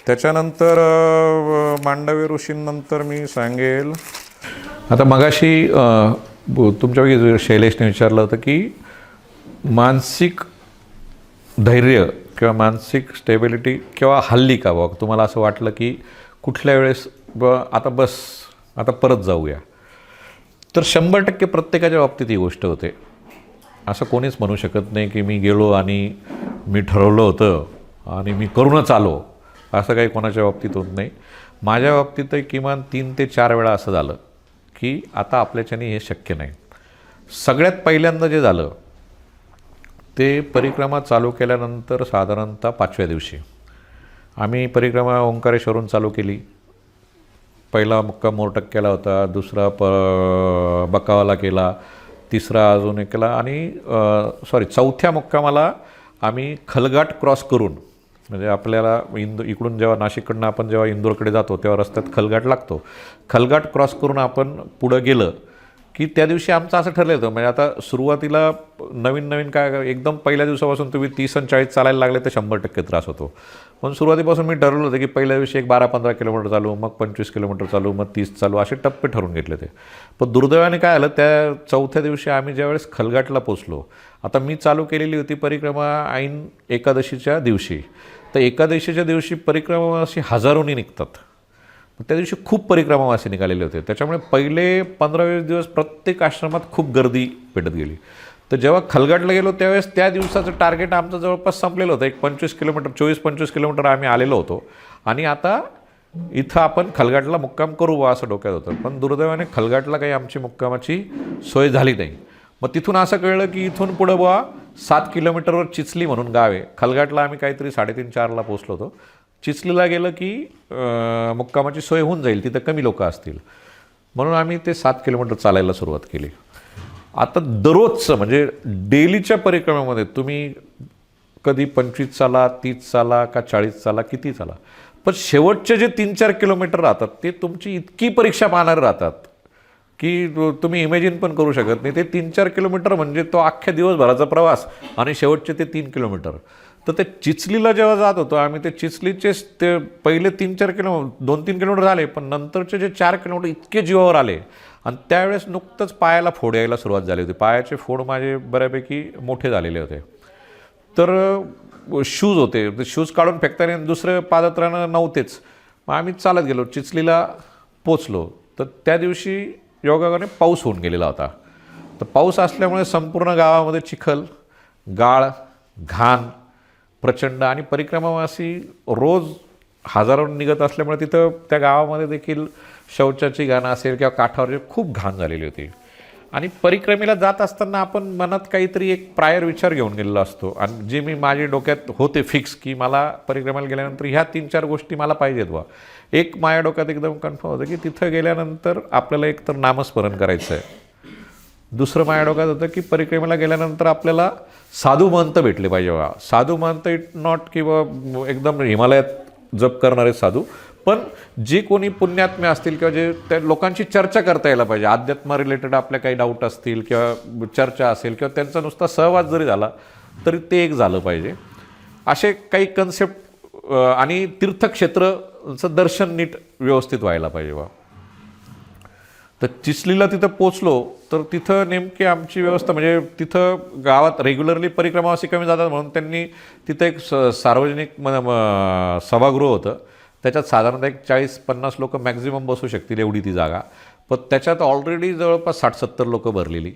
त्याच्यानंतर मांडवी ऋषींनंतर मी सांगेल, आता मगाशी तुमच्यापैकी शैलेशने विचारलं होतं की मानसिक धैर्य किंवा मानसिक स्टेबिलिटी किंवा हल्ली का बघ, तुम्हाला असं वाटलं की कुठल्या वेळेस आता परत जाऊया, तर 100% प्रत्येकाच्या बाबतीत ही गोष्ट होते. असं कोणीच म्हणू शकत नाही की मी गेलो आणि मी ठरवलं होतं आणि मी करूनच आलो, असं काही कोणाच्या बाबतीत होत नाही. माझ्या बाबतीतही किमान 3 ते 4 वेळा असं झालं की आता आपल्याच्याने हे शक्य नाही. सगळ्यात पहिल्यांदा जे झालं ते परिक्रमा चालू केल्यानंतर साधारणतः 5व्या दिवशी आम्ही परिक्रमा ओंकारेश्वरून चालू केली. पहिला मुक्काम मोरटक केला होता, दुसरा बकावाला केला, तिसरा अजून एक केला आणि चौथ्या मुक्कामाला आम्ही खलघाट क्रॉस करून, म्हणजे आपल्याला इकडून जेव्हा नाशिककडनं आपण जेव्हा इंदोरकडे जातो तेव्हा रस्त्यात खलघाट लागतो, खलघाट क्रॉस करून आपण पुढं गेलं की त्या दिवशी आमचं असं ठरलं होतं. म्हणजे आता सुरुवातीला नवीन काय एकदम पहिल्या दिवसापासून तुम्ही 30 आणि 40 चालायला लागले तर 100% त्रास होतो. पण सुरुवातीपासून मी ठरवलं होतं की पहिल्या दिवशी एक 12-15 किलोमीटर चालू, मग 25 किलोमीटर चालू, मग 30 चालू, असे टप्पे ठरवून घेतले ते. पण दुर्दैवाने काय आलं, त्या चौथ्या दिवशी आम्ही ज्यावेळेस खलघाटला पोचलो, आता मी चालू केलेली होती परिक्रमा ऐन एकादशीच्या दिवशी, तर एकादशीच्या दिवशी परिक्रमावासी हजारोनी निघतात. त्या दिवशी खूप परिक्रमावासी निघालेले होते. त्याच्यामुळे पहिले 15-20 दिवस प्रत्येक आश्रमात खूप गर्दी पेटत गेली. तर जेव्हा खलघाटला गेलो त्यावेळेस त्या दिवसाचं टार्गेट आमचं जवळपास संपलेलं होतं. एक 25 किलोमीटर 24-25 किलोमीटर आम्ही आलेलो होतो आणि आता इथं आपण खलघाटला मुक्काम करू बा असं डोक्यात होतं. पण दुर्दैवाने खलघाटला काही आमची मुक्कामाची सोय झाली नाही. मग तिथून असं कळलं की इथून पुढं बुवा 7 किलोमीटरवर चिचली म्हणून गाव आहे. खलघाटला आम्ही काहीतरी 3:30-4ला पोचलो होतो. चिचलीला गेलं की मुक्कामाची सोय होऊन जाईल, तिथं कमी लोक असतील, म्हणून आम्ही ते 7 किलोमीटर चालायला सुरुवात केली. आता दररोजचं म्हणजे डेलीच्या परिक्रमेमध्ये तुम्ही कधी 25 चाला, 30 चाला का 40 चाला, किती चाला, पण शेवटचे जे 3-4 किलोमीटर राहतात ते तुमची इतकी परीक्षा पाहणारे राहतात की तुम्ही इमॅजिन पण करू शकत नाही. ते 3-4 किलोमीटर म्हणजे तो अख्ख्या दिवसभराचा प्रवास आणि शेवटचे ते 3 किलोमीटर. तर ते चिचलीला जेव्हा जात होतो आम्ही, ते चिचलीचे ते पहिले 2-3 किलोमीटर झाले, पण नंतरचे जे 4 किलोमीटर इतके जीवावर आले. आणि त्यावेळेस नुकतंच पायाला फोड यायला सुरुवात झाली होती. पायाचे फोड माझे बऱ्यापैकी मोठे झालेले होते. तर शूज होते, ते शूज काढून फेकताना दुसरं पादत्राणं नव्हतेच. मग आम्ही चालत गेलो, चिचलीला पोचलो. तर त्या दिवशी योगायोगाने पाऊस होऊन गेलेला होता. तर पाऊस असल्यामुळे संपूर्ण गावामध्ये चिखल, गाळ, घाण प्रचंड आणि परिक्रमावासी रोज हजारो निघत असल्यामुळे तिथं त्या गावामध्ये देखील शौचाची घाण असेल किंवा काठावर खूप घाण झालेली होती. आणि परिक्रमेला जात असताना आपण मनात काहीतरी एक प्रायर विचार घेऊन गेलेला असतो आणि जे मी माझ्या डोक्यात होते फिक्स की मला परिक्रमेला गेल्यानंतर ह्या 3-4 गोष्टी मला पाहिजेत बा. एक माझ्या डोक्यात एकदम कन्फर्म होतं की तिथं गेल्यानंतर आपल्याला एकतर नामस्मरण करायचं आहे. दुसरं माझ्या डोक्यात होतं की परिक्रमेला गेल्यानंतर आपल्याला साधू महंत भेटले पाहिजे बा. साधू महंत इट नॉट किंवा एकदम हिमालयात जप करणारे साधू, पण जे कोणी पुण्यात्मे असतील किंवा जे त्या लोकांची चर्चा करता यायला पाहिजे. अध्यात्मा रिलेटेड आपल्या काही डाऊट असतील किंवा चर्चा असेल किंवा त्यांचा नुसता सहवास जरी झाला तरी ते एक झालं पाहिजे. असे काही कन्सेप्ट आणि तीर्थक्षेत्रचं दर्शन नीट व्यवस्थित व्हायला पाहिजे बा. तर चिचलीला तिथं पोचलो तर तिथं नेमकी आमची व्यवस्था म्हणजे तिथं गावात रेग्युलरली परिक्रमावासी कमी जातात म्हणून त्यांनी तिथं एक सार्वजनिक सभागृह होतं. त्याच्यात साधारणतः एक 40-50 लोक मॅक्झिमम बसू शकतील एवढी ती जागा. पण त्याच्यात ऑलरेडी जवळपास 60-70 लोकं भरलेली.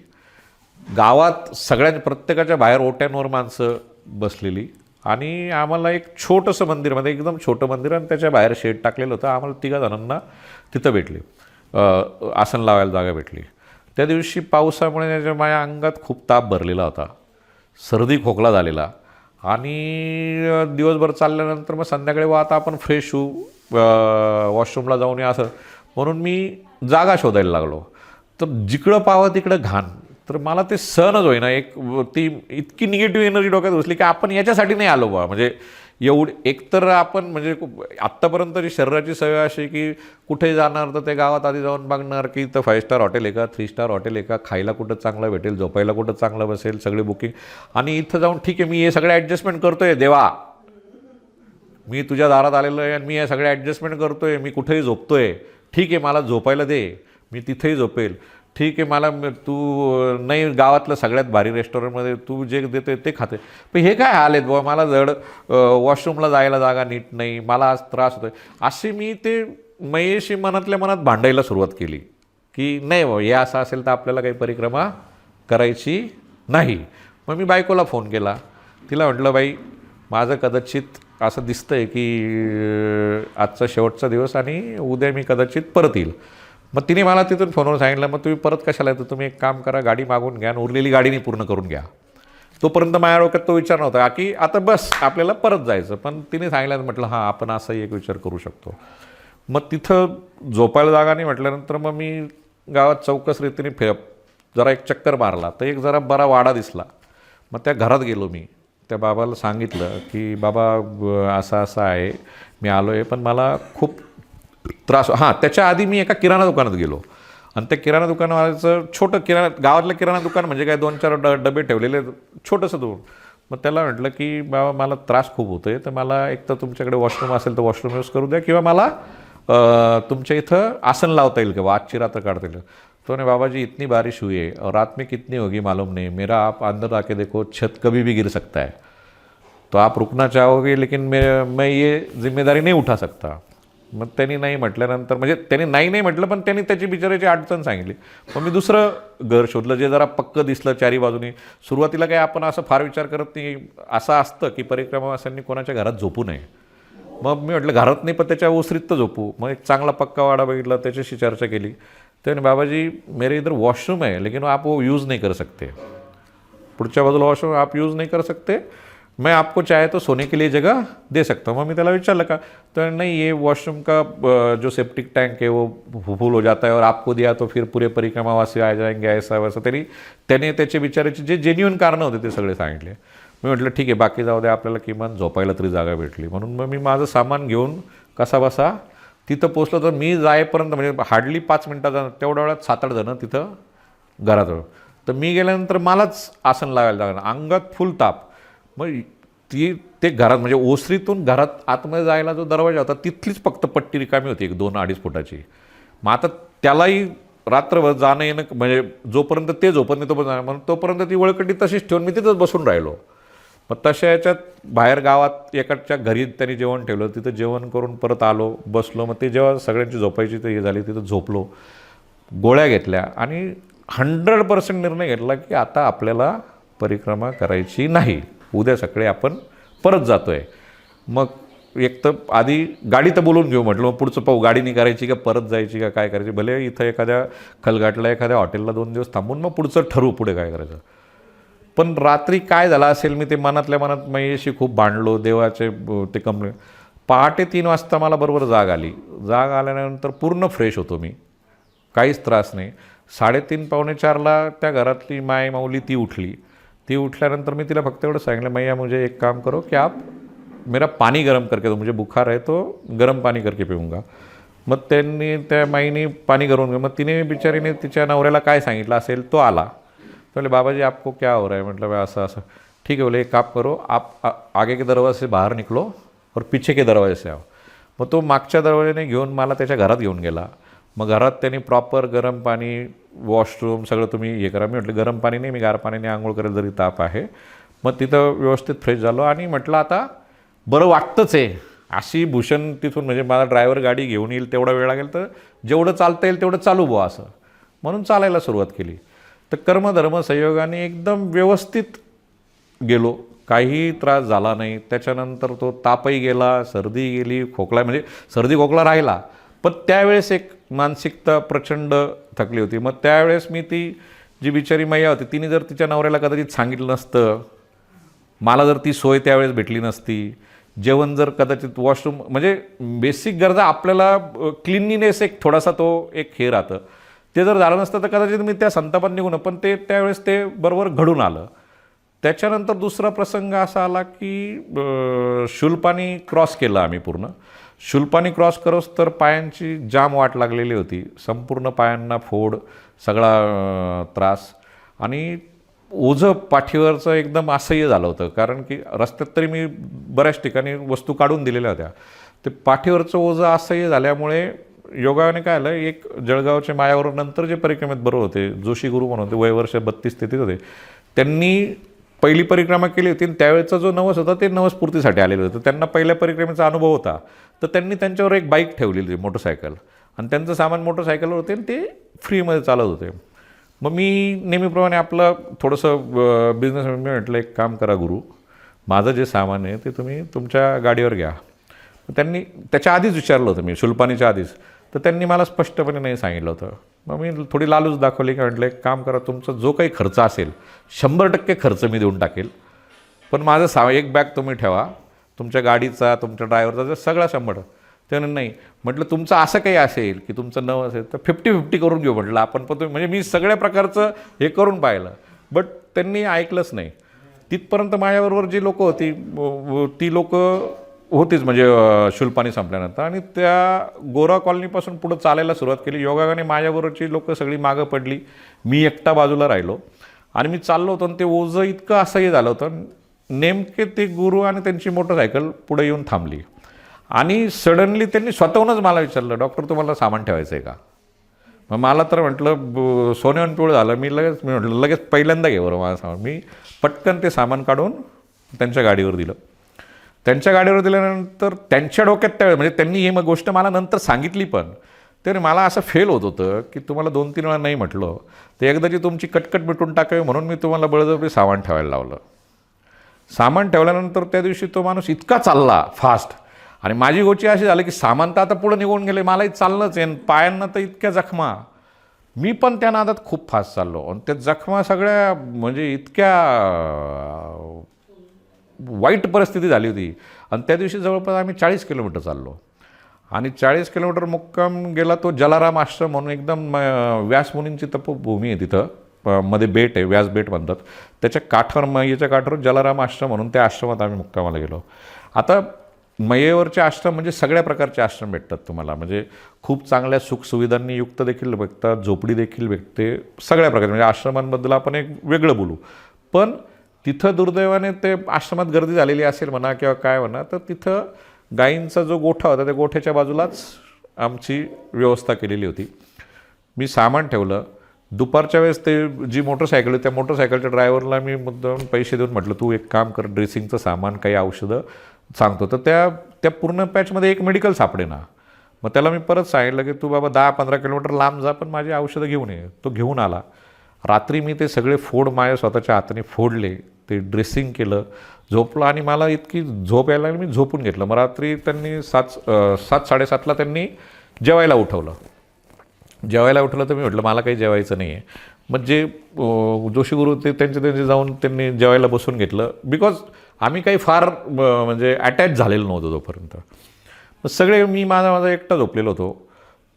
गावात प्रत्येकाच्या बाहेर ओट्यांवर माणसं बसलेली आणि आम्हाला एक छोटंसं मंदिर, म्हणजे एकदम छोटं मंदिर आणि त्याच्या बाहेर शेड टाकलेलं होतं. आम्हाला 3 जणांना तिथं भेटले, आसन लावायला जागा भेटली. त्या दिवशी पावसामुळे माझ्या अंगात खूप ताप भरलेला होता, सर्दी खोकला झालेला आणि दिवसभर चालल्यानंतर मग संध्याकाळी आता आपण फ्रेश होऊ, वॉशरूमला जाऊन या असं म्हणून मी जागा शोधायला लागलो. तर जिकडं पाहावं तिकडं घाण. तर मला ते सहनच होईना. ती इतकी निगेटिव्ह एनर्जी डोक्यात घुसली की आपण याच्यासाठी नाही आलो बा. म्हणजे एकतर आपण म्हणजे आत्तापर्यंतची शरीराची सवय अशी की कुठे जाणार तर ते गावात आधी जाऊन बघणार की इथं 5 स्टार हॉटेल आहे का, 3 स्टार हॉटेल आहे का, खायला कुठं चांगलं भेटेल, झोपायला कुठं चांगलं बसेल, सगळे बुकिंग. आणि इथं जाऊन ठीक आहे मी हे सगळे ॲडजस्टमेंट करतोय देवा, मी तुझ्या दारात आलेलो आहे आणि मी हे सगळे ॲडजस्टमेंट करतो आहे, मी कुठेही झोपतो आहे, ठीक आहे मला झोपायला दे, मी तिथेही झोपेल, ठीक आहे मला तू नाही गावातलं सगळ्यात भारी रेस्टॉरंटमध्ये तू जे देते ते खाते, पण हे काय हाल आहेत बाबा, मला जड वॉशरूमला जायला जागा नीट नाही, मला आज त्रास होतो आहे, असे मी ते मयेशी मनातल्या मनात भांडायला सुरुवात केली की नाही बाबा हे असं असेल तर आपल्याला काही परिक्रमा करायची नाही. मग मी बायकोला फोन केला, तिला म्हटलं बाई माझं कदाचित असं दिसतं आहे की आजचा शेवटचा दिवस आणि उद्या मी कदाचित परत येईल. मग तिने मला तिथून फोनवर सांगितलं मग तुम्ही परत कशाला येतो, तुम्ही एक काम करा गाडी मागून घ्या आणि उरलेली गाडीने पूर्ण करून घ्या. तोपर्यंत माझ्या डोक्यात तो विचार नव्हता की आता बस आपल्याला परत जायचं, पण तिने सांगितलं म्हटलं हां आपण असाही एक विचार करू शकतो. मग तिथं झोपायला जागा नाही म्हटल्यानंतर मग मी गावात चौकस रीतीने जरा एक चक्कर मारला तर एक जरा बरा वाडा दिसला. मग त्या घरात गेलो, मी त्या बाबाला सांगितलं की बाबा असं असं आहे, मी आलो आहे पण मला खूप त्रास. हां त्याच्या आधी मी एका किराणा दुकानात गेलो आणि त्या किराणा दुकानवाल्याचं छोटं गावातलं किराणा दुकान म्हणजे काय 2-4 डबे ठेवलेले छोटंसं दूर. मग त्याला म्हटलं की बाबा मला त्रास खूप होतो आहे, तर मला एक तर तुमच्याकडे वॉशरूम असेल तर वॉशरूम यूज करू द्या किंवा मला तुमच्या इथं आसन लावता येईल किंवा आजची रात्र काढता येईल. तो ने बाबा जी इतनी बारिश हुई है और रात में कितनी होगी मालूम नहीं, मेरा आप अंदर आके देखो छत कभी भी गिर सकता है, तो आप रुकना चाहोगे लेकिन मैं ये जिम्मेदारी नहीं उठा सकता. मग त्यांनी नाही म्हटल्यानंतर म्हणजे त्यांनी नाही म्हटलं पण त्यांनी त्याची बिचाराची अडचण सांगितली. मग मी दुसरं घर शोधलं जे जरा पक्क दिसलं चारी बाजूनी. सुरुवातीला काय आपण असं फार विचार करत नाही, असं असतं की परिक्रमावासांनी कोणाच्या घरात झोपू नये. मग मी म्हटलं घरात नाही पण त्याच्या ओसरीत तर झोपू. मग एक चांगला पक्का वाडा बघितला, त्याच्याशी चर्चा केली. त्याने बाबाजी मेरे इधर वॉशरूम है लेकिन आप वो यूज़ नहीं कर सकते, पुढच्या बाजूला वॉशरूम आप यूज़ नहीं कर सकते, मैं आपको चाहे तो सोने के लिए जगह दे सकता हूँ. मग मी त्याला विचारलं का, तर नहीं ये वॉशरूम का जो सेप्टिक टैंक है वो फुल हो जाता है और आपको दिया तो फिर पूरे परिक्रमावासी आ जाएंगे ऐसा वैसा. त्याने त्याचे विचाराचे जे जेन्युइन कारणं होते ते सगळे सांगितले. मी म्हटलं ठीक आहे बाकी जाऊ द्या, आपल्याला किमान झोपायला तरी जागा भेटली. म्हणून मग मी माझं सामान घेऊन कसा बसा तिथं पोचलो. तर मी जाईपर्यंत म्हणजे हार्डली 5 मिनटाचा तेवढ्या वेळात 7-8 जणं तिथं घरात. तर मी गेल्यानंतर मलाच आसन लावायला जागा, अंगात फुल ताप. मग ते घरात म्हणजे ओसरीतून घरात आतमध्ये जायला जो दरवाजा होता तिथलीच फक्त पट्टी रिकामी होती 1-2-2.5 फुटाची. मग आता त्यालाही रात्रभर जाणं येणं म्हणजे जोपर्यंत ते झोपत नाही तोपर्यंत, म्हणून तोपर्यंत ती वळकटी तशीच ठेवून मी तिथंच बसून राहिलो. मग तशा याच्यात बाहेर गावात एकाच्या घरी त्यांनी जेवण ठेवलं, तिथं जेवण करून परत आलो, बसलो. मग ते जेव्हा सगळ्यांची झोपायची ते हे झाली तिथं झोपलो, गोळ्या घेतल्या आणि 100% निर्णय घेतला की आता आपल्याला परिक्रमा करायची नाही, उद्या सकाळी आपण परत जातो आहे. मग एक तर आधी गाडी तर बोलून घेऊ म्हटलं, मग पुढचं पाहू गाडीने करायची का परत जायची का काय करायची. भले इथं एखाद्या खलघाटला एखाद्या हॉटेलला 2 दिवस थांबून मग पुढचं ठरवू पुढे काय करायचं. पण रात्री काय झालं असेल मी ते मनातल्या मनात मयेशी खूप भांडलो, देवाचे ते कमले. पहाटे 3 वाजता मला बरोबर जाग आली. जाग आल्यानंतर पूर्ण फ्रेश होतो मी, काहीच त्रास नाही. 3:30-4:45ला त्या घरातली माय माऊली ती उठली. ती उठल्यानंतर मी तिला फक्त एवढं सांगितलं, मैया मुझे एक काम करो कि आप मेरा पानी गर्म करके दो, मुझे बुखार है तो गरम पानी करके पिऊंगा. मग त्यांनी त्या माईने पाणी करून घेऊ. मग तिने बिचारीने तिच्या नवऱ्याला काय सांगितलं असेल तो आला. तो बोले बाबाजी आपको क्या हो रहा है. म्हटलं मैं असं ठीक है. बोले एक काम करो आप आगे के दरवाजे से बाहर निकलो और पीछे के दरवाजे से आओ. मग तो मागच्या दरवाजाने घेऊन मला त्याच्या घरात घेऊन गेला. मग घरात त्यांनी प्रॉपर गरम पाणी, वॉशरूम सगळं तुम्ही हे करा. मी म्हटलं गरम पाणी नाही, मी गार पाण्याने आंघोळ करेल जरी ताप आहे. मग तिथं व्यवस्थित फ्रेश झालो आणि म्हटलं आता बरं वाटतंच आहे. अशी भूषण तिथून म्हणजे मला ड्रायव्हर गाडी घेऊन येईल तेवढा वेळ लागेल, तर जेवढं चालता येईल तेवढं चालू बुवा असं म्हणून चालायला सुरुवात केली. तर कर्मधर्म संयोगाने एकदम व्यवस्थित गेलो, काही त्रास झाला नाही. त्याच्यानंतर तो तापही गेला, सर्दी गेली, खोकला म्हणजे सर्दी खोकला राहिला. पण त्यावेळेस एक मानसिकता प्रचंड थकली होती. मग त्यावेळेस मी ती जी बिचारी मैया होती तिने जर तिच्या नवऱ्याला कदाचित सांगितलं नसतं, मला जर ती सोय त्यावेळेस भेटली नसती, जेवण जर कदाचित वॉशरूम म्हणजे बेसिक गरजा आपल्याला क्लिनलीनेस एक थोडासा तो एक हे राहतं, ते जर झालं नसतं तर कदाचित मी त्या संतापात निघून. पण ते त्यावेळेस ते बरोबर घडून आलं. त्याच्यानंतर दुसरा प्रसंग असा आला की शूलपाणी क्रॉस केलं आम्ही पूर्ण. शूलपाणी क्रॉस करोस तर पायांची जाम वाट लागलेली होती, संपूर्ण पायांना फोड, सगळा त्रास. आणि ओझं पाठीवरचं एकदम असह्य झालं होतं, कारण की रस्त्यात तरी मी बऱ्याच ठिकाणी वस्तू काढून दिलेल्या होत्या. ते पाठीवरचं ओझं असह्य झाल्यामुळे योगाने काय आलं, एक जळगावचे मायावर नंतर जे परिक्रमेत बरोबर होते, जोशी गुरु म्हणून होते, वय वर्ष 32 तेहतीस होते, त्यांनी पहिली परिक्रमा केली होती आणि त्यावेळेचा जो नवस होता ते नवसपूर्तीसाठी आलेलं होतं. त्यांना पहिल्या परिक्रमेचा अनुभव होता, तर त्यांनी त्यांच्यावर एक बाईक ठेवलेली होती, मोटरसायकल, आणि त्यांचं सामान मोटरसायकलवर होते आणि ते फ्रीमध्ये चालत होते. मग मी नेहमीप्रमाणे आपलं थोडंसं बिझनेस मी म्हटलं, एक काम करा गुरु, माझं जे सामान आहे ते तुम्ही तुमच्या गाडीवर घ्या. त्यांनी त्याच्या आधीच विचारलं होतं मी, शुल्पानीच्या आधीच, तर त्यांनी मला स्पष्टपणे नाही सांगितलं होतं. मग मी थोडी लालूच दाखवली, की म्हटलं एक काम करा, तुमचा जो काही खर्च असेल 100% खर्च मी देऊन टाकेल, पण माझं एक बॅग तुम्ही ठेवा, तुमच्या गाडीचा, तुमच्या ड्रायव्हरचा सगळा 100. त्याने नाही म्हटलं, तुमचं असं काही असेल की तुमचं नवं असेल तर 50-50 करून घेऊ म्हटलं आपण. पण म्हणजे मी सगळ्या प्रकारचं हे करून पाहिलं, बट त्यांनी ऐकलंच नाही. तिथपर्यंत माझ्याबरोबर जी लोकं होती ती लोकं होतीच, म्हणजे शुल्पानी संपल्यानंतर, आणि त्या गोरा कॉलनीपासून पुढं चालायला सुरुवात केली. योगाने माझ्याबरोबरची लोकं सगळी मागं पडली, मी एकटा बाजूला राहिलो आणि मी चाललो होतो. आणि ते ओझं इतकं असंही झालं होतं, नेमके ते गुरु आणि त्यांची मोटरसायकल पुढे येऊन थांबली आणि सडनली त्यांनी स्वतःहूनच मला विचारलं, डॉक्टर तुम्हाला सामान ठेवायचं आहे का? मग मला तर म्हटलं सोन्याहून पिवळं झालं. मी म्हटलं लगेच पहिल्यांदा घे बरं माझं सामान. मी पटकन ते सामान काढून त्यांच्या गाडीवर दिलं. त्यांच्या गाडीवर दिल्यानंतर त्यांच्या डोक्यात त्यावेळेस, म्हणजे त्यांनी ही मग गोष्ट मला नंतर सांगितली, पण तर मला असं फेल होत होतं की तुम्हाला 2-3 वेळा नाही म्हटलं, तर एकदाची तुमची कटकट मिटून टाकावी म्हणून मी तुम्हाला बळजबरी सामान ठेवायला लावलं. सामान ठेवल्यानंतर त्या दिवशी तो माणूस इतका चालला फास्ट, आणि माझी गोष्ट अशी झाली की सामान तर आता पुढं निघून गेले, मलाही चाललंच आहे, पायांना तर इतक्या जखमा, मी पण त्या नादात खूप फास्ट चाललो. आणि त्या जखमा सगळ्या म्हणजे इतक्या वाईट परिस्थिती झाली होती. आणि त्या दिवशी जवळपास आम्ही 40 किलोमीटर चाललो, आणि 40 किलोमीटर मुक्काम गेला तो जलाराम आश्रम म्हणून, एकदम व्यासमुनींची तपोभूमी आहे तिथं, मध्ये बेट आहे, व्यास बेट म्हणतात, त्याच्या काठावर, मयेच्या काठावर जलाराम आश्रम म्हणून त्या आश्रमात आम्ही मुक्कामाला गेलो. आता मयेवरचे आश्रम म्हणजे सगळ्या प्रकारचे आश्रम भेटतात तुम्हाला, म्हणजे खूप चांगल्या सुखसुविधांनी युक्त देखील भेटतात, झोपडी देखील भेटते, सगळ्या प्रकारचे. म्हणजे आश्रमांबद्दल आपण एक वेगळं बोलू, पण तिथं दुर्दैवाने ते आश्रमात गर्दी झालेली असेल म्हणा किंवा काय म्हणा, तर तिथं गायींचा जो गोठा होता त्या गोठ्याच्या बाजूलाच आमची व्यवस्था केलेली होती. मी सामान ठेवलं. दुपारच्या वेळेस ते जी मोटरसायकल होती त्या मोटरसायकलच्या ड्रायव्हरला मी मुद्दाम पैसे देऊन म्हटलं, तू एक काम कर, ड्रेसिंगचं सामान, काही औषधं सांगतो. तर त्या पूर्ण पॅचमध्ये एक मेडिकल सापडे ना. मग त्याला मी परत सांगितलं की तू बाबा 10-15 किलोमीटर लांब जा, पण माझी औषधं घेऊन ये. तो घेऊन आला. रात्री मी ते सगळे फोड माझ्या स्वतःच्या हाताने फोडले, ते ड्रेसिंग केलं, झोपलं, आणि मला इतकी झोप यायला मी झोपून घेतलं. मग रात्री त्यांनी 7-7:30ला त्यांनी जेवायला उठवलं. तर मी म्हटलं मला काही जेवायचं नाही आहे. मग जे जोशी गुरु ते त्यांचे जाऊन त्यांनी जेवायला बसून घेतलं, बिकॉज आम्ही काही फार म्हणजे अटॅच झालेलो नव्हतो तोपर्यंत. मग सगळे मी माझा एकटा झोपलेलो होतो.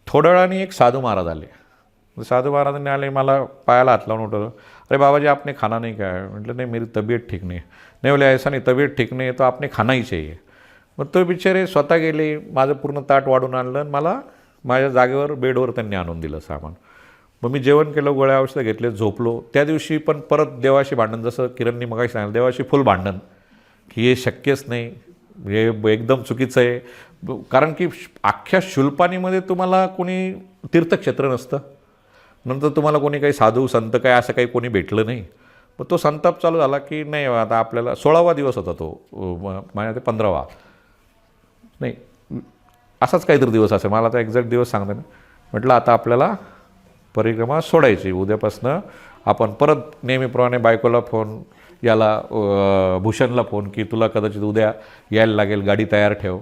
थोड्या वेळाने एक साधू महाराज आले. साधू महाराजांनी आले, मला पायाला हात लावून उठवलं. अरे बाबाजी आपने खाना नहीं खाया? म्हटलं नाही, मेरी तबीयत ठीक नहीं. नाही बोले ऐसा नहीं, तबीयत ठीक नहीं तो आपने खाना ही चाहिए. मग तो बिचारे स्वतः गेले, माझं पूर्ण ताट वाढून आणलं आणि मला माझ्या जागेवर बेडवर त्यांनी आणून दिलं सामान. मग मी जेवण केलं, गोळ्या औषधं घेतले, झोपलो. त्या दिवशी पण परत देवाशी भांडण, जसं किरणनी मगाशी सांगितलं, देवाशी फुल भांडण की हे शक्यच नाही, हे एकदम चुकीचं आहे. कारण की अख्ख्या शुल्पानीमध्ये तुम्हाला कोणी तीर्थक्षेत्र नसतं, नंतर तुम्हाला कोणी काही साधू संत काय असं काही कोणी भेटलं नाही. मग तो संताप चालू झाला की नाही आता आपल्याला 16वा दिवस होता तो, माझ्या ते 15वा नाही असाच काहीतरी दिवस असेल, मला आता एक्झॅक्ट दिवस सांगता नाही. म्हटलं आता आपल्याला परिक्रमा सोडायची, उद्यापासनं आपण परत नेहमीप्रमाणे बायकोला फोन, याला भूषणला फोन की तुला कदाचित उद्या यायला लागेल, गाडी तयार ठेव.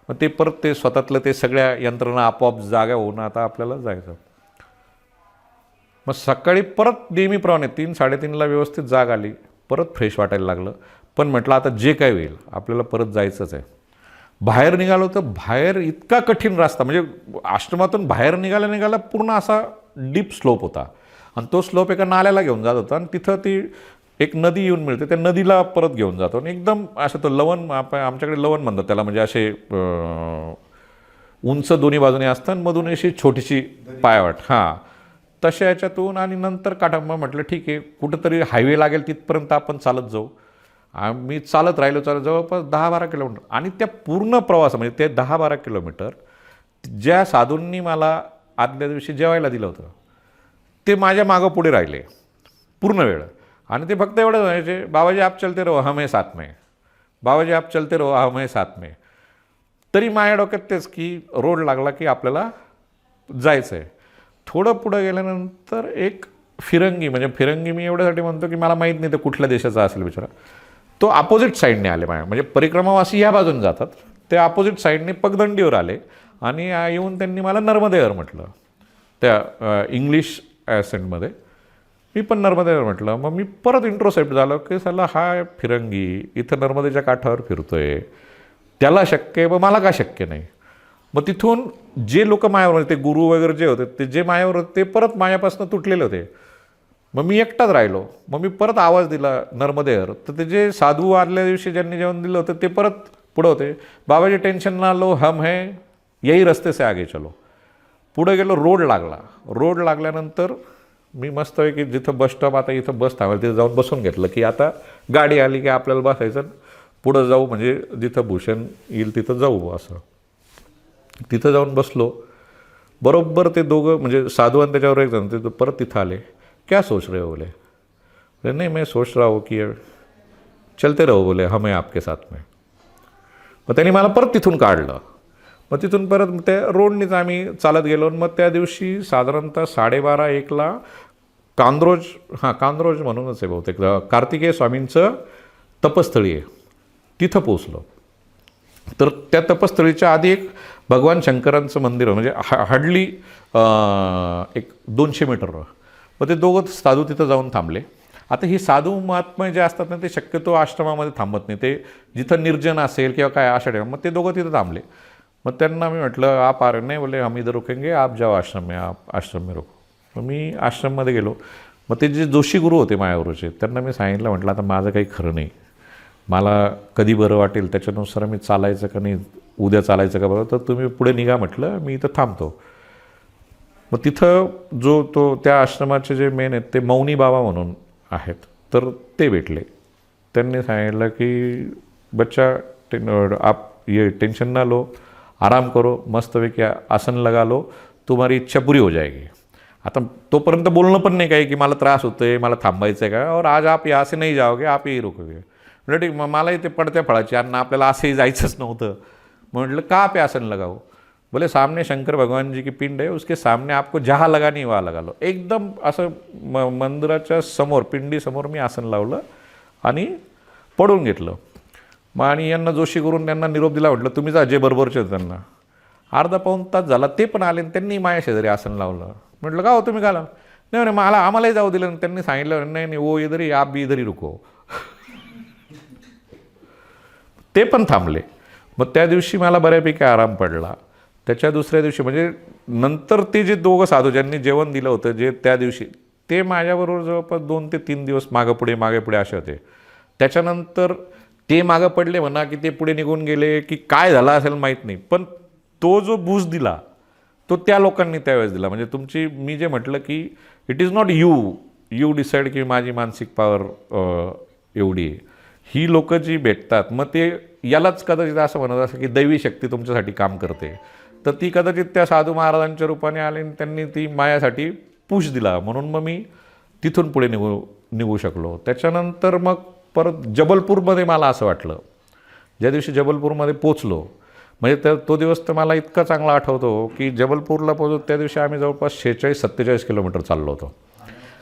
मग ते परत ते स्वतःतलं ते सगळ्या यंत्रणा आपोआप जागा होऊन आता आपल्याला जायचं. मग सकाळी परत नेहमीप्रमाणे 3-3:30ला व्यवस्थित जाग आली, परत फ्रेश वाटायला लागलं. पण म्हटलं आता जे काय होईल आपल्याला परत जायचंच आहे. बाहेर निघालो तर बाहेर इतका कठीण रस्ता, म्हणजे आश्रमातून बाहेर निघायला पूर्ण असा डीप स्लोप होता, आणि तो स्लोप एका नाल्याला घेऊन जात होता, आणि तिथं ती एक नदी येऊन मिळते, त्या नदीला परत घेऊन जातो. आणि एकदम असं तो लवण, आमच्याकडे लवण म्हणतात त्याला, म्हणजे असे उंच दोन्ही बाजूने असतात, मधून अशी छोटीशी पायवाट, हां तशा याच्यातून आणि नंतर मग म्हटलं ठीक आहे कुठंतरी हायवे लागेल तिथपर्यंत आपण चालत जाऊ. आम्ही चालत राहिलो जवळपास 10-12 किलोमीटर आणि त्या पूर्ण प्रवास म्हणजे ते 10-12 किलोमीटर ज्या साधूंनी मला आदल्या दिवशी जेवायला दिलं होतं ते माझ्या मागं पुढे राहिले पूर्ण वेळ. आणि ते फक्त एवढं म्हणायचे, बाबाजी आप चलते रहो हम है साथ में, बाबाजी आप चलते रहो हम है साथ में. तरी माझ्या डोक्यात तेच की रोड लागला की आपल्याला जायचं आहे. थोडं पुढं गेल्यानंतर एक फिरंगी, म्हणजे फिरंगी मी एवढ्यासाठी म्हणतो की मला माहीत नाही ते कुठल्या देशाचा असेल बिचारा, तो अपोजिट साईडने आले माझ्या, म्हणजे परिक्रमावासी ह्या बाजून जातात, ते अपोजिट साईडने पगदंडीवर आले आणि येऊन त्यांनी मला नर्मदेवर म्हटलं त्या इंग्लिश ॲसेंटमध्ये. मी पण नर्मदेवर म्हटलं. मग मी परत इंट्रोसेप्ट झालो की साला हा फिरंगी इथं नर्मदेच्या काठावर फिरतोय, त्याला शक्य आहे, मग मला का शक्य नाही. मग तिथून जे लोक मायावर ते गुरु वगैरे जे होते ते जे मायावर होते ते परत मायापासून तुटलेले होते. मग मी एकटाच राहिलो. मग मी परत आवाज दिला नर्मदेवर, तर ते जे साधू आदल्या दिवशी ज्यांनी जेवण दिलं होतं ते परत पुढं होते, बाबाजी टेन्शन ना लो हम है यही रस्ते से आगे चलो. पुढं गेलो, रोड लागला. रोड लागल्यानंतर मी मस्त आहे की जिथं बस स्टॉप आता इथं बस थांबेल तिथं जाऊन बसून घेतलं की आता गाडी आली की आपल्याला बसायचं पुढं जाऊ, म्हणजे जिथं भूषण येईल तिथं जाऊ असं. तिथं जाऊन बसलो. बरोबर ते दोघं म्हणजे साधू आणि त्याच्यावर एक जण ते परत तिथं आले. क्या सोच रहे हो बोले. नहीं मैं सोच रहा हूँ की चलते रहो बोले हम आपके साथ में. मग त्यांनी मला परत तिथून काढलं. मग तिथून परत त्या रोडनीच आम्ही चालत गेलो. मग त्या दिवशी साधारणतः 12:30-1ला कांद्रोज म्हणूनच आहे बहुतेक, कार्तिकेय स्वामींचं तपस्थळी आहे, तिथं पोचलो. तर त्या तपस्थळीच्या आधी एक भगवान शंकरांचं मंदिर म्हणजे हार्डली एक 200 मीटर. मग ते दोघं साधू तिथं जाऊन थांबले. आता ही साधू महात्मा जे असतात ना ते शक्यतो आश्रमामध्ये थांबत नाही, ते जिथं निर्जन असेल किंवा काय अशा ठिकाणी. मग ते दोघं तिथं थांबले. मग त्यांना मी म्हटलं आप आ रहे नहीं बोले हम इधर रुकेंगे आप जाओ आश्रम में, आप आश्रम में रुको. मग मी आश्रममध्ये गेलो. मग ते जे जोशी गुरु होते मायागुरूचे त्यांना मी सांगितलं, म्हटलं आता माझं काही खरं नाही, मला कधी बरं वाटेल त्याच्यानुसार मी चालायचं का नाही, उद्या चालायचं का बरं, तर तुम्ही पुढे निघा म्हटलं, मी इथं थांबतो. मग तिथं तो त्या आश्रमाचे जे मेन आहेत ते मौनी बाबा म्हणून आहेत, तर ते भेटले. त्यांनी सांगितलं की बच्चा आप ये टेंशन ना लो, आराम करो, मस्तपैकी आसन लगा लो, तुम्हारी इच्छा पुरी हो जाएगी. आता तोपर्यंत बोलणं पण नाही काही की मला त्रास होतोय, मला थांबायचं आहे का, और आज आप यहाँ से नहीं जाओगे आप यही रुकोगे. म्हटलं ठीक. मग मलाही ते पडत्या फळाची अन्न, आपल्याला असंही जायचंच नव्हतं. म्हटलं का आप आसन लगाओ. बोले सामने शंकर भगवान जी की पिंड है, उसके सामने आपको जहाँ लगानी वहाँ लगा लो. एकदम असं मंदिराच्या समोर पिंडीसमोर मी आसन लावलं आणि पडून घेतलं. मग आणि यांना जोशी करून त्यांना निरोप दिला. म्हटलं तुम्ही जा, जे बरोबरचे होते त्यांना. अर्धा पाऊण तास झाला ते पण आले आणि त्यांनी माझ्या शेजारी आसन लावलं. म्हटलं का हो तुम्ही का लावलं. नाही म्हणे आम्हालाही जाऊ दिलं. आणि त्यांनी सांगितलं नाही नाही वो इधर ही आप भी इधर ही रुको. ते पण थांबले. मग त्या दिवशी मला बऱ्यापैकी आराम पडला. त्याच्या दुसऱ्या दिवशी म्हणजे नंतर ते जे दोघं साधू ज्यांनी जेवण दिलं होतं जे त्या दिवशी, ते माझ्याबरोबर जवळपास 2 ते 3 दिवस मागं पुढे असे होते. त्याच्यानंतर ते मागं पडले म्हणा की ते पुढे निघून गेले की काय झालं असेल माहीत नाही, पण तो जो बूस्ट दिला तो त्या लोकांनी त्यावेळेस दिला. म्हणजे तुमची मी जे म्हटलं की it is not you decide की माझी मानसिक पॉवर एवढी आहे. ही लोकं जी भेटतात मग ते यालाच कदाचित असं म्हणत असं की दैवी शक्ती तुमच्यासाठी काम करते. तर ती कदाचित त्या साधू महाराजांच्या रूपाने आले आणि त्यांनी ती माझ्यासाठी पुश दिला, म्हणून मग मी तिथून पुढे निघू शकलो. त्याच्यानंतर मग परत जबलपूरमध्ये मला असं वाटलं, ज्या दिवशी जबलपूरमध्ये पोचलो म्हणजे तो दिवस तर मला इतका चांगला आठवतो की जबलपूरला पोचलो त्या दिवशी आम्ही जवळपास 46-47 किलोमीटर चाललो होतो.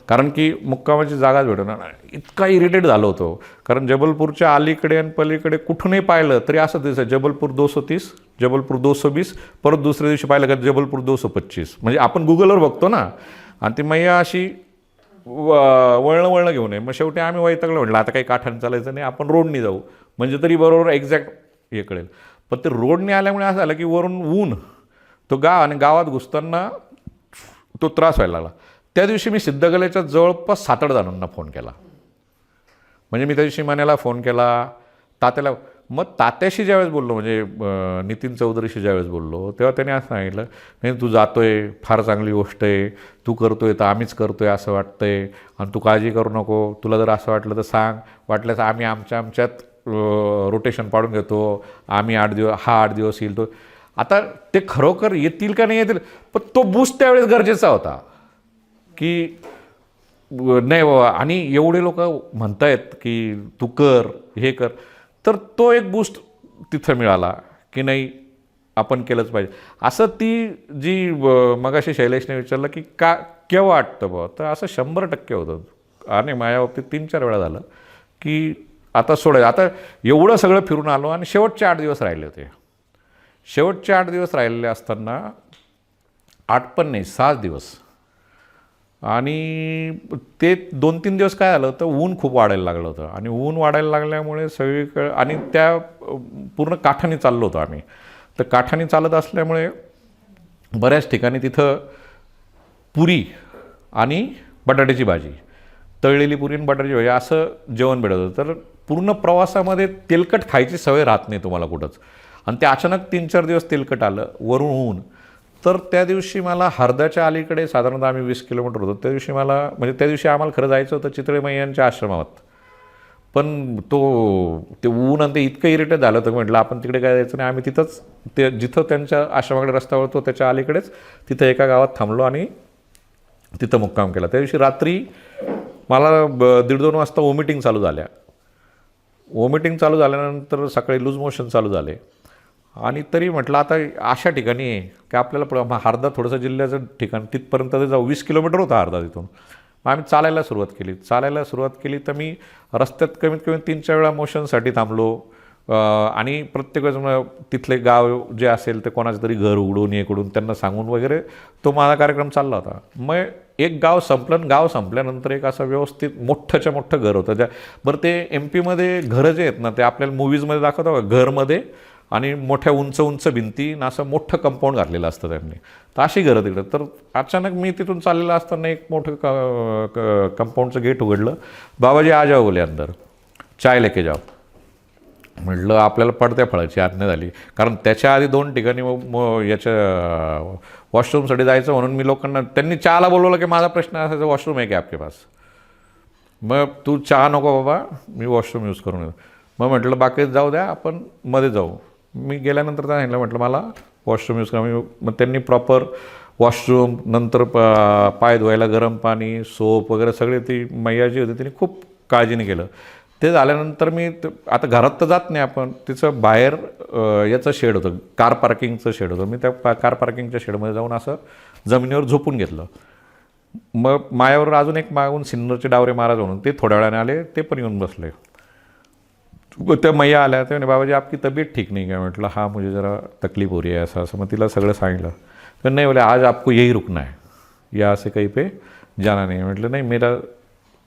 कारण की मुक्कामाची जागाच भेटणार. इतका इरिटेट झालो होतो कारण जबलपूरच्या अलीकडे आणि पलीकडे कुठूनही पाहिलं तरी असं दिसतं जबलपूर 230, जबलपूर 220, परत दुसऱ्या दिवशी पाहिलं का जबलपूर 225. म्हणजे आपण गुगलवर बघतो ना, आणि ती मैया अशी वळणं घेऊन आहे. मग शेवटी आम्ही वैतागलो, म्हटलं आता काही काठाने चालायचं नाही, आपण रोडनी जाऊ म्हणजे तरी बरोबर एक्झॅक्ट हे कळेल. पण ते रोडने आल्यामुळे असं झालं की वरून ऊन, तो गाव आणि गावात घुसताना तो त्रास व्हायला लागला. त्या दिवशी मी सिद्धगलेच्या जवळपास 7-8 जणांना फोन केला. म्हणजे मी त्या दिवशी मण्याला फोन केला, तात्याला मग तात्याशी ज्यावेळेस बोललो, म्हणजे नितीन चौधरीशी ज्यावेळेस बोललो, तेव्हा त्याने असं सांगितलं, नाही तू जातोय, फार चांगली गोष्ट आहे, तू करतोय तर आम्हीच करतोय असं वाटतंय, आणि तू काळजी करू नको, तुला जर असं वाटलं तर सांग, वाटल्यास आम्ही आमच्यात रोटेशन पाडून घेतो, आम्ही 8 दिवस, हा 8 दिवस येईल तो. आता ते खरोखर येतील का नाही येतील, पण तो बूस्ट त्यावेळेस गरजेचा होता की नाही बाबा, आणि एवढे लोक म्हणतायत की तू कर, हे कर, तर तो एक बूस्ट तिथं मिळाला की नाही आपण केलंच पाहिजे. असं ती जी मगाशी शैलेशने विचारलं की का केव्हा वाटतं बुवा, तर असं 100% होतं. आणि माझ्या बाबतीत 3-4 वेळा झालं की आता सोडायचं. आता एवढं सगळं फिरून आलो आणि शेवटचे 8 दिवस राहिले होते. शेवटचे 8 दिवस राहिलेले असताना 8 पण नाही 6 दिवस, आणि ते 2-3 दिवस काय झालं तर ऊन खूप वाढायला लागलं होतं, आणि ऊन वाढायला लागल्यामुळे सगळीकडे, आणि त्या पूर्ण काठाने चाललो होतो आम्ही. तर काठाने चालत असल्यामुळे बऱ्याच ठिकाणी तिथं पुरी आणि बटाट्याची भाजी, तळलेली पुरी आणि बटाट्याची भाजी असं जेवण भेटत होतं. तर पूर्ण प्रवासामध्ये तेलकट खायची सवय राहत नाही तुम्हाला कुठंच, आणि ते अचानक 3-4 दिवस तेलकट आलं, वरून ऊन. तर त्या दिवशी मला हरदाच्या अलीकडे साधारणतः आम्ही 20 किलोमीटर होतो. त्या दिवशी मला, म्हणजे त्या दिवशी आम्हाला खरं जायचं होतं चितळेमय्यांच्या आश्रमात, पण ते ऊन आणि ते इतकं इरिटेट झालं होतं, म्हटलं आपण तिकडे काय जायचं नाही, आम्ही तिथंच ते जिथं त्यांच्या आश्रमाकडे रस्ता वळतो त्याच्या अलीकडेच तिथं एका गावात थांबलो आणि तिथं मुक्काम केला. त्या दिवशी रात्री मला 1:30-2 वाजता वॉमिटिंग चालू झाल्या. वॉमिटिंग चालू झाल्यानंतर सकाळी लूज मोशन चालू झाले, आणि तरी म्हटलं आता अशा ठिकाणी आहे की आपल्याला हरदा थोडंसं जिल्ह्याचं ठिकाण, तिथपर्यंत ते जाऊ. 20 किलोमीटर होता हरदा तिथून. मग आम्ही चालायला सुरुवात केली. तर मी रस्त्यात कमीत कमी 3-4 वेळा मोशनसाठी थांबलो, आणि प्रत्येक वेळेस तिथले गाव जे असेल ते कोणाचं तरी घर उघडून इकडून त्यांना सांगून वगैरे तो माझा कार्यक्रम चालला होता. मग एक गाव संपल्यानंतर एक असं व्यवस्थित मोठंच्या मोठं घर होतं. बरं ते MP मध्ये घरं जे आहेत ना, ते आपल्याला मूवीजमध्ये दाखवतो का, घरमध्ये आणि मोठ्या उंच भिंती ना, असं मोठं कंपाऊंड घातलेलं असतं त्यांनी. तर अशी घरं तिकडं. तर अचानक मी तिथून चाललेलं असताना एक मोठं कंपाऊंडचं गेट उघडलं. बाबाजी आ जाओ बोले अंदर, चाय लेके जाओ. म्हटलं आपल्याला पडत्या फळाची आज्ञा झाली, कारण त्याच्या आधी 2 ठिकाणी याच्या वॉशरूमसाठी जायचं म्हणून मी लोकांना, त्यांनी चहाला बोलवलं की माझा प्रश्न असायचा, वॉशरूम आहे की आपके पास. मग तू चहा नको बाबा, मी वॉशरूम यूज करून येतो. मग म्हटलं बाकी जाऊ द्या, आपण मध्ये जाऊ. मी गेल्यानंतर त्या सांगितलं, म्हटलं मला वॉशरूम यूज करा. मग त्यांनी प्रॉपर वॉशरूम, नंतर पाय धुवायला गरम पाणी, सोप वगैरे सगळे, ती मैया जी होती तिने खूप काळजीने केलं. ते झाल्यानंतर मी आता घरात तर जात नाही आपण, तिचं बाहेर याचं शेड होतं, कार पार्किंगचं शेड होतं. मी त्या कार पार्किंगच्या शेडमध्ये जाऊन असं जमिनीवर झोपून घेतलं. मग मायावर अजून एक मागून सिन्नरचे डावरे महाराज म्हणून ते थोड्या वेळाने आले, ते पण येऊन बसले. त्या मैया आल्या, ते म्हणे बाबाजी आपकी तबीयत ठीक नहीं क्या. म्हटलं हाँ मुझे जरा तकलीफ हो रही है ऐसा असं. मग तिला सगळं सांगितलं. तर नाही बोले आज आपको यही रुकना है, यहाँ से कहीं पे जाना नहीं है. म्हटलं नहीं मेरा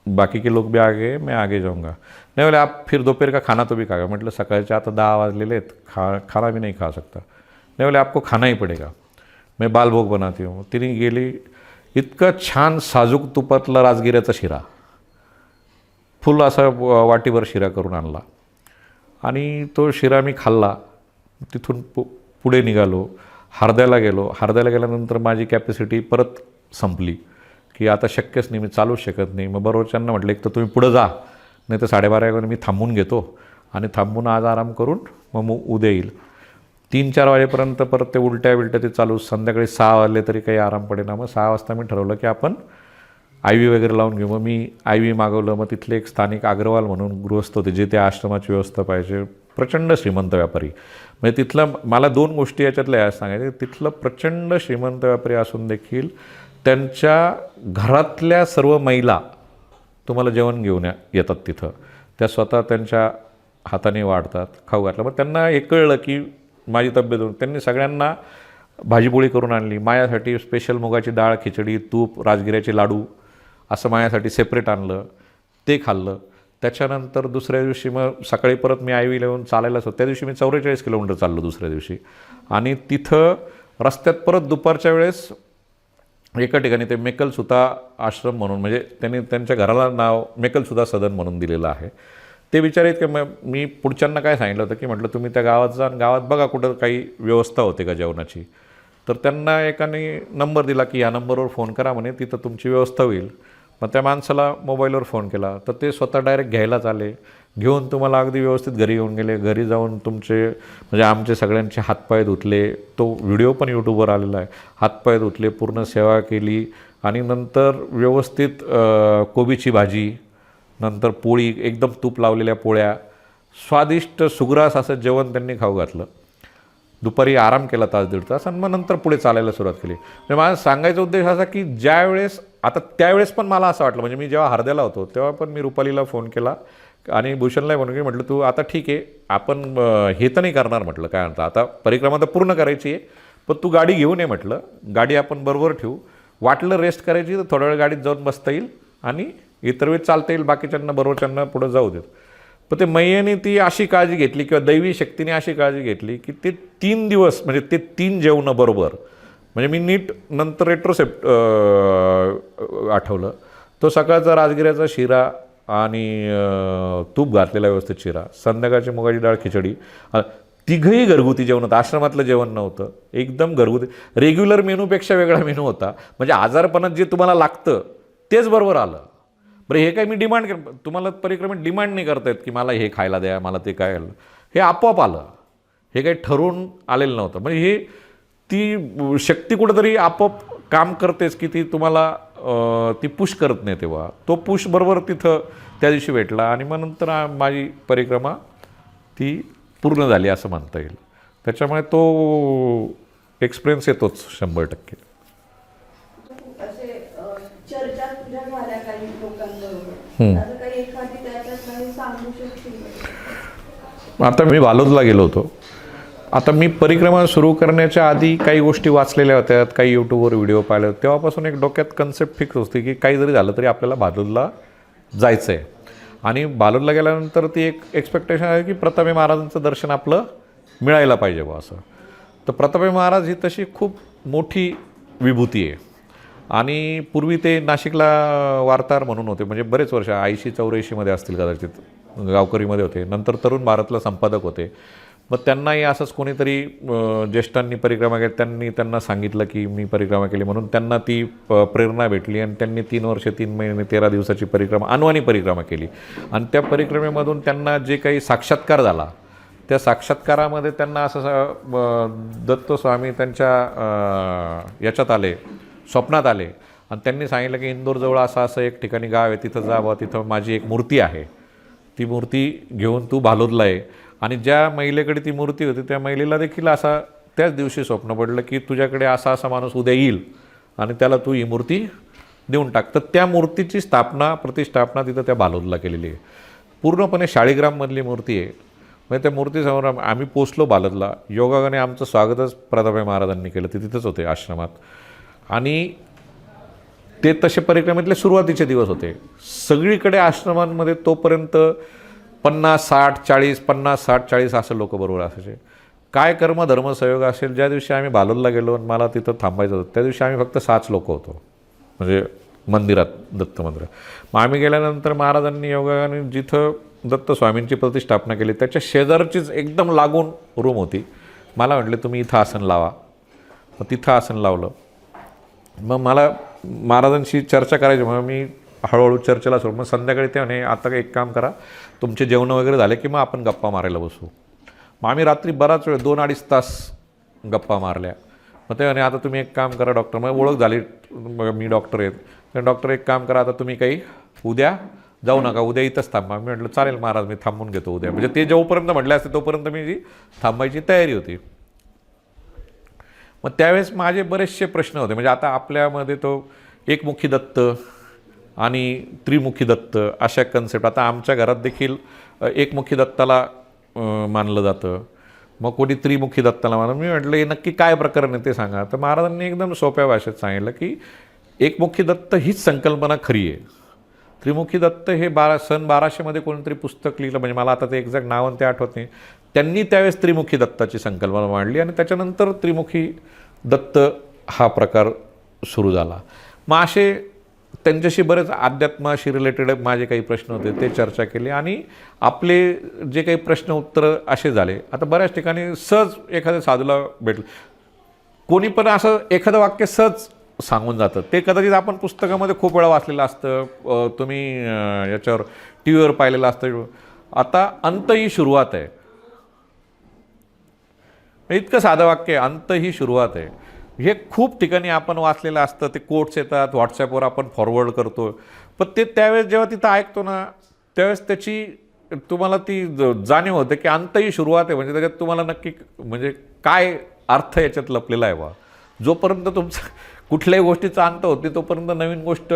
बाकी के लोग भी आ गए, मैं आगे जाऊंगा. नहीं बोले आप फिर दोपहर का खाना तो भी खाएगा. म्हटलं सकाळचे आता 10 वाजलेले आहेत, खाना भी नहीं खा सकता. नहीं बोले आपको खाना ही पडेगा, मैं बालभोग बनाती हूँ. तिने गेली, इतकं छान साजूक तुपातला राजगिऱ्याचा शिरा, फुल असा वाटीभर शिरा करून आणला, आणि तो शिरा मी खाल्ला. तिथून पुढे निघालो, हरद्याला गेल्यानंतर माझी कॅपॅसिटी परत संपली की आता शक्यच नाही, मी चालूच शकत नाही. मग बरोबरच्यांना म्हटलं एक तर तुम्ही पुढं जा, नाही तर 12:30 मी थांबून घेतो, आणि थांबून आज आराम करून मग उद्या येईल. 3-4 वाजेपर्यंत परत ते उलट्या ते चालू. संध्याकाळी 6 वाजले तरी काही आराम पडेना. मग 6 वाजता मी ठरवलं की आपण IV वगैरे लावून घेऊ. मग मी IV मागवलं. मग तिथले एक स्थानिक अग्रवाल म्हणून गृहस्थ होते, जे त्या आश्रमाची व्यवस्था पाहिजे, प्रचंड श्रीमंत व्यापारी. म्हणजे तिथलं मला 2 गोष्टी याच्यातल्या या सांगायच्या. तिथलं प्रचंड श्रीमंत व्यापारी असून देखील त्यांच्या घरातल्या सर्व महिला तुम्हाला जेवण घेऊन येतात तिथं. त्या स्वतः त्यांच्या हाताने वाढतात, खाऊ घातलं. मग त्यांना हे कळलं की माझी तब्येत होऊन त्यांनी सगळ्यांना भाजीपोळी करून आणली. माझ्यासाठी स्पेशल मुगाची डाळ, खिचडी, तूप, राजगिऱ्याचे लाडू असं माझ्यासाठी सेपरेट आणलं, ते खाल्लं. त्याच्यानंतर दुसऱ्या दिवशी मग सकाळी परत मी IV लावून चालायलाच होतं. त्या दिवशी मी 44 किलोमीटर चाललो दुसऱ्या दिवशी. आणि तिथं रस्त्यात परत दुपारच्या वेळेस एका ठिकाणी ते मेकलसुता आश्रम म्हणून, म्हणजे त्यांनी त्यांच्या घराला नाव मेकलसुता सदन म्हणून दिलेलं आहे. ते विचारित की मग मी पुढच्यांना काय सांगितलं होतं की म्हटलं तुम्ही त्या गावात जा आणि गावात बघा कुठं काही व्यवस्था होते का जेवणाची. तर त्यांना एकाने नंबर दिला की या नंबरवर फोन करा म्हणे, तिथं तुमची व्यवस्था होईल. मग त्या माणसाला मोबाईलवर फोन केला तर ते स्वतः डायरेक्ट घ्यायलाच आले, घेऊन तुम्हाला अगदी व्यवस्थित घरी येऊन गेले. घरी जाऊन तुमचे म्हणजे आमचे सगळ्यांचे हातपाय धुतले, तो व्हिडिओ पण यूट्यूबवर आलेला आहे. हातपाय धुतले, पूर्ण सेवा केली आणि नंतर व्यवस्थित कोबीची भाजी, नंतर पोळी, एकदम तूप लावलेल्या पोळ्या, स्वादिष्ट सुग्रास असं जेवण त्यांनी खाऊ घातलं. दुपारी आराम केला तास दीड तास आणि मग नंतर पुढे चालायला सुरुवात केली. म्हणजे माझा सांगायचा उद्देश असा की ज्यावेळेस आता त्यावेळेस पण मला असं वाटलं, म्हणजे मी जेव्हा हरद्याला होतो तेव्हा पण मी रुपालीला फोन केला आणि भूषणला म्हणून की म्हटलं तू आता ठीक आहे, आपण हे तर नाही करणार म्हटलं, काय म्हणतं आता परिक्रमा तर पूर्ण करायची आहे, पण तू गाडी घेऊन ये म्हटलं, गाडी आपण बरोबर ठेवू, वाटलं रेस्ट करायची तर थोड्या वेळ गाडीत जाऊन बसता येईल आणि इतर वेळ चालता येईल, बाकीच्यांना बरोबरच्यांना पुढं जाऊ देत. पण ते मैयाने ती अशी काळजी घेतली किंवा दैवी शक्तीने अशी काळजी घेतली की ते 3 दिवस म्हणजे ते 3 जेवणं बरोबर, म्हणजे मी नीट नंतर रेट्रोसेप्ट आठवलं. तो सकाळचा राजगिऱ्याचा शिरा आणि तूप घातलेला व्यवस्थित शिरा, संध्याकाळची मुगाची डाळ खिचडी, तिघंही घरगुती जेवण होतं, आश्रमातलं जेवण नव्हतं, एकदम घरगुती. रेग्युलर मेनूपेक्षा वेगळा मेनू होता, म्हणजे आजारपणात जे तुम्हाला लागतं तेच बरोबर आलं. बरं हे काय मी डिमांड केलं, तुम्हाला परिक्रमेत डिमांड नाही करता येत की मला हे खायला द्या, मला ते काय आलं, हे आपोआप आलं, हे काही ठरवून आलेलं नव्हतं. म्हणजे हे ती शक्ती कुठंतरी आपोआप काम करतेच की ती तुम्हाला ती पुश करत नाही, तेव्हा तो पुश बरोबर तिथं त्या दिवशी भेटला आणि मग नंतर माझी परिक्रमा ती पूर्ण झाली असं म्हणता येईल. त्याच्यामुळे तो एक्सपिरियन्स येतोच 100%. चर्चा तुझ्या झाल्या काही लोकांबरोबर, असं काही एखादी त्याच्यात काही सांगू शकशील? आता मी वालोदला गेलो होतो. आता मी परिक्रमा सुरू करण्याच्या आधी काही गोष्टी वाचलेल्या होत्या, काही यूट्यूबवर व्हिडिओ पाहिले होते. तेव्हापासून एक डोक्यात कन्सेप्ट फिक्स होती की काही जरी झालं तरी आपल्याला भालोदला जायचं आहे. आणि भालोदला गेल्यानंतर ती एक एक्सपेक्टेशन आहे की प्रतापे महाराजांचं दर्शन आपलं मिळायला पाहिजे बा असं. तर प्रतापे महाराज ही तशी खूप मोठी विभूती आहे. आणि पूर्वी ते नाशिकला वार्ताहर म्हणून होते, म्हणजे बरेच वर्ष 80-84मध्ये असतील कदाचित, गावकरीमध्ये होते. नंतर तरुण भारतला संपादक होते. मग त्यांनाही असंच कोणीतरी ज्येष्ठांनी परिक्रमा केली, त्यांना सांगितलं की मी परिक्रमा केली, म्हणून त्यांना ती प्रेरणा भेटली आणि त्यांनी 3 वर्ष 3 महिने 13 दिवसाची परिक्रमा, अनवाणी परिक्रमा केली. आणि त्या परिक्रमेमधून त्यांना जे काही साक्षात्कार झाला, त्या साक्षात्कारामध्ये त्यांना असं दत्त स्वामी त्यांच्या याच्यात आले, स्वप्नात आले आणि त्यांनी सांगितलं की इंदोरजवळ असं एक ठिकाणी गाव आहे, तिथं जा बा, तिथं माझी एक मूर्ती आहे, ती मूर्ती घेऊन तू भालोदला आहे. आणि ज्या महिलेकडे ती मूर्ती होती त्या महिलेला देखील असा त्याच दिवशी स्वप्न पडलं की तुझ्याकडे असा माणूस उद्या येईल आणि त्याला तू ही मूर्ती देऊन टाक. तर त्या मूर्तीची प्रतिष्ठापना तिथं त्या भालोदला केलेली आहे. पूर्णपणे शाळीग्राममधली मूर्ती आहे. म्हणजे त्या मूर्तीसमोर आम्ही पोचलो भालोदला. योगाने आमचं स्वागतच प्रतापे महाराजांनी केलं, ते तिथंच होते आश्रमात. आणि ते तसे परिक्रमेतले सुरुवातीचे दिवस होते. सगळीकडे आश्रमांमध्ये तोपर्यंत 50-60-40 असं लोक बरोबर असायचे. काय कर्म धर्म संयोग असेल, ज्या दिवशी आम्ही भालोदला गेलो आणि मला तिथं थांबायचं होतं त्या दिवशी आम्ही फक्त 6 लोक होतो, म्हणजे मंदिरात, दत्त मंदिरात. मग आम्ही गेल्यानंतर महाराजांनी योगाने जिथं दत्त स्वामींची प्रतिष्ठापना केली त्याच्या शेजारचीच एकदम लागून रूम होती. मला म्हटले तुम्ही इथं आसन लावा. मग तिथं आसन लावलं. मग मला महाराजांशी चर्चा करायची, मग मी हळूहळू चर्चेला सुरू. मग संध्याकाळी ते म्हणे आता एक काम करा, तुमचे जेवणं वगैरे झाले की मग आपण गप्पा मारायला बसू. मग आम्ही रात्री बराच वेळ 2-2.5 तास गप्पा मारल्या. मग ते म्हणे आता तुम्ही एक काम करा डॉक्टर, मग ओळख झाली, मग मी डॉक्टर आहेत, तर डॉक्टर एक काम करा, आता तुम्ही काही उद्या जाऊ नका, उद्या इथंच थांबा. मी म्हटलं चालेल महाराज, मी थांबून घेतो उद्या. म्हणजे ते जोपर्यंत म्हटले असते तोपर्यंत मी जी थांबायची तयारी होती. मग त्यावेळेस माझे बरेचसे प्रश्न होते. म्हणजे आता आपल्यामध्ये तो एकमुखी दत्त आणि त्रिमुखी दत्त अशा कन्सेप्ट, आता आमच्या घरात देखील एकमुखी दत्ताला मानलं जातं, मग कोणी त्रिमुखी दत्ताला मानलं. मी म्हटलं हे नक्की काय प्रकरण आहे ते सांगा. तर महाराजांनी एकदम सोप्या भाषेत सांगितलं की एकमुखी दत्त हीच संकल्पना खरी आहे. त्रिमुखी दत्त हे 1200मध्ये कोणीतरी पुस्तक लिहिलं, म्हणजे मला आता ते एक्झॅक्ट नाव ते आठवत नाही. त्यांनी त्यावेळेस त्रिमुखी दत्ताची संकल्पना मांडली आणि त्याच्यानंतर त्रिमुखी दत्त हा प्रकार सुरू झाला. मग असे त्यांच्याशी बरेच अध्यात्माशी रिलेटेड माझे काही प्रश्न होते ते चर्चा केली आणि आपले जे काही प्रश्न उत्तरं असे झाले. आता बऱ्याच ठिकाणी सहज एखाद्या साधूला भेटलं, कोणी पण असं एखादं वाक्य सहज सांगून जातं. ते कदाचित आपण पुस्तकामध्ये खूप वेळा वाचलेलं असतं, तुम्ही याच्यावर टी व्हीवर पाहिलेलं असतं. आता अंत ही सुरुवात आहे, इतकं साधं वाक्य, अंत ही सुरुवात आहे. हे खूप ठिकाणी आपण वाचलेलं असतं. ते कोट्स येतात, व्हॉट्सॲपवर आपण फॉरवर्ड करतो, पण ते त्यावेळेस जेव्हा तिथं ऐकतो ना, त्यावेळेस त्याची तुम्हाला ती जाणीव होते की अंत ही सुरुवात आहे. म्हणजे त्याच्यात तुम्हाला नक्की म्हणजे काय अर्थ याच्यात लपलेला आहे बा. जोपर्यंत तुमचं कुठल्याही गोष्टीचा अंत होते तोपर्यंत नवीन गोष्ट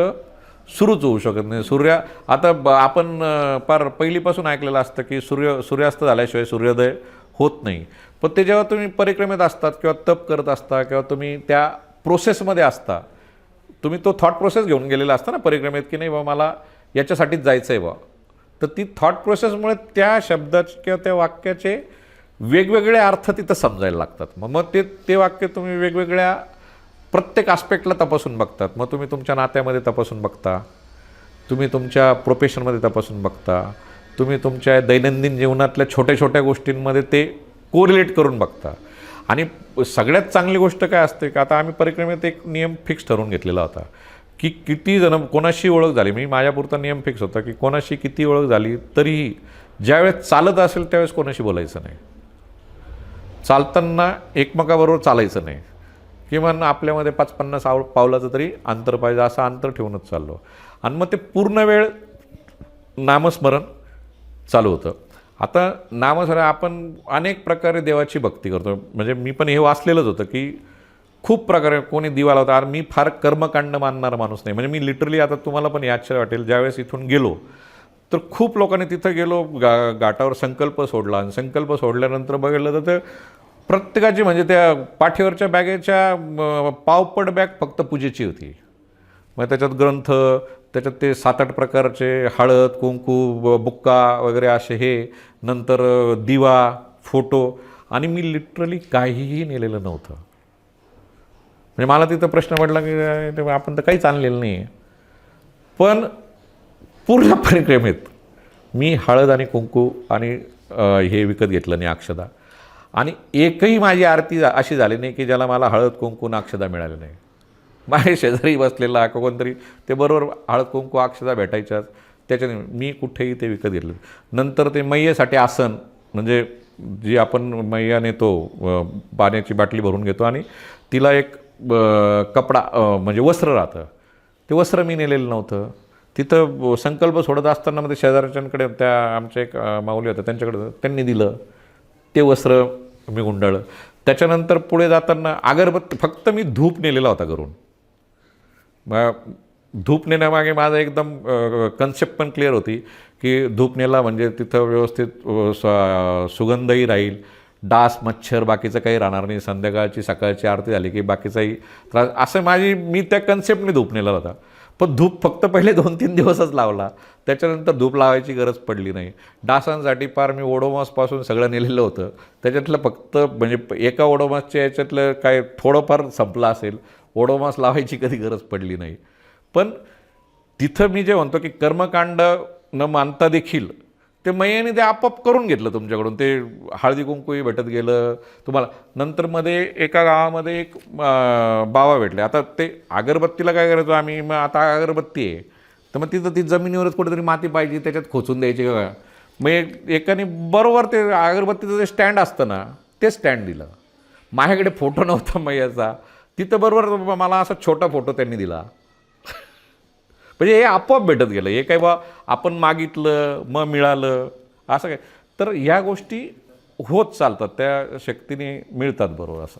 सुरूच होऊ शकत नाही. आता आपण फार पहिलीपासून ऐकलेलं असतं की सूर्यास्त झाल्याशिवाय सूर्योदय होत नाही. पण ते जेव्हा तुम्ही परिक्रमेत असतात किंवा तप करत असता किंवा तुम्ही त्या प्रोसेसमध्ये असता, तुम्ही तो थॉट प्रोसेस घेऊन गेलेला असता ना परिक्रमेत की नाही बा मला याच्यासाठीच जायचं आहे बा, तर ती थॉट प्रोसेसमुळे त्या शब्दाचे किंवा त्या वाक्याचे वेगवेगळे अर्थ तिथं समजायला लागतात. मग ते वाक्य तुम्ही वेगवेगळ्या प्रत्येक आस्पेक्टला तपासून बघतात. मग तुम्ही तुमच्या नात्यामध्ये तपासून बघता, तुम्ही तुमच्या प्रोफेशनमध्ये तपासून बघता, तुम्ही तुमच्या दैनंदिन जीवनातल्या छोट्या छोट्या गोष्टींमध्ये ते कोरिलेट करून बघता. आणि सगळ्यात चांगली गोष्ट काय असते का, आता आम्ही परिक्रमेत एक नियम फिक्स ठरवून घेतलेला होता की किती जण कोणाशी ओळख झाली, मी माझ्यापुरता नियम फिक्स होता की कोणाशी किती ओळख झाली तरीही ज्यावेळेस चालत असेल त्यावेळेस कोणाशी बोलायचं नाही, चालताना एकमेकाबरोबर चालायचं नाही, किमान आपल्यामध्ये 5-50 पावलाचं तरी अंतर पाहिजे, असं अंतर ठेवूनच चाललो. आणि मग ते पूर्ण वेळ नामस्मरण चालू होतं. आता नामस्मरण आपण अनेक प्रकारे देवाची भक्ती करतो. म्हणजे मी पण हे वाचलेलंच होतं की खूप प्रकारे कोणी दिवा लावता. आणि मी फार कर्मकांड मानणारा माणूस नाही. म्हणजे मी लिटरली, आता तुम्हाला पण आश्चर्य वाटेल, ज्यावेळेस इथून गेलो तर खूप लोकांनी तिथं गेलो, घाटावर संकल्प सोडला आणि संकल्प सोडल्यानंतर बघितलं तर ते प्रत्येकाची म्हणजे त्या पाठीवरच्या बॅगेच्या पावपट बॅग फक्त पूजेची होती. मग त्याच्यात ग्रंथ, त्याच्यात ते 7-8 प्रकारचे हळद, कुंकू, बुक्का वगैरे असे हे, नंतर दिवा, फोटो. आणि मी लिटरली काहीही नेलेलं नव्हतं. म्हणजे मला तिथं प्रश्न पडला की आपण तर काहीच आणलेलं नाही आहे. पण पूर्ण परिक्रमेत मी हळद आणि कुंकू आणि हे विकत घेतलं नाही, अक्षदा. आणि एकही माझी आरती अशी झाली नाही की ज्याला मला हळद कुंकू अक्षदा मिळाले नाही. माझ्या शेजारी बसलेला कोणतरी ते बरोबर हळद कुंकू अक्षदा भेटायच्याच, त्याच्याने मी कुठेही ते विकत घेतलं. नंतर ते मैयेसाठी आसन, म्हणजे जी आपण मैया नेतो, पाण्याची बाटली भरून घेतो आणि तिला एक कपडा म्हणजे वस्त्र राहतं, ते वस्त्र मी नेलेलं नव्हतं. तिथं संकल्प सोडत असताना मध्ये शेजारच्यांकडे त्या आमच्या एक माऊली होत्या, त्यांच्याकडे त्यांनी दिलं ते वस्त्र मी गुंडाळलं. त्याच्यानंतर पुढे जाताना अगरबत्ती, फक्त मी धूप नेलेला होता घरून. धूप नेण्यामागे माझा एकदम कन्सेप्ट पण क्लिअर होती की धूप नेला म्हणजे तिथं व्यवस्थित सुगंधही राहील, डास मच्छर बाकीचं काही राहणार नाही, संध्याकाळची सकाळची आरती झाली की बाकीचाही त्रास, असं मी त्या कन्सेप्टने धूप नेला होता. पण धूप फक्त पहिले 2-3 दिवसच लावला, त्याच्यानंतर धूप लावायची गरज पडली नाही. डासांसाठी फार मी ओडोमॉसपासून सगळं नेलेलं होतं. त्याच्यातलं फक्त म्हणजे एका ओडोमॉसच्या याच्यातलं काय थोडंफार संपलं असेल, ओडोमॉस लावायची कधी गरज पडली नाही. पण तिथं मी जे म्हणतो की कर्मकांड न मानता देखील ते मैयाने ते आपोआप करून घेतलं तुमच्याकडून. ते हळदी कुंकूही भेटत गेलं तुम्हाला. नंतर मध्ये एका गावामध्ये एक बाबा भेटले. आता ते अगरबत्तीला काय करायचो आम्ही, मग आता अगरबत्ती आहे तर मग तिथं ती जमिनीवरच कुठेतरी माती पाहिजे, त्याच्यात खोचून द्यायची का. मग एकाने बरोबर ते अगरबत्तीचं जे स्टँड असतं ना ते स्टँड दिलं. माझ्याकडे फोटो नव्हता मैयाचा, तिथं बरोबर मला असा छोटा फोटो त्यांनी दिला. म्हणजे हे आपोआप भेटत गेलं. हे काय बा आपण मागितलं मग मिळालं असं काय. तर ह्या गोष्टी होत चालतात, त्या शक्तीने मिळतात बरोबर असं.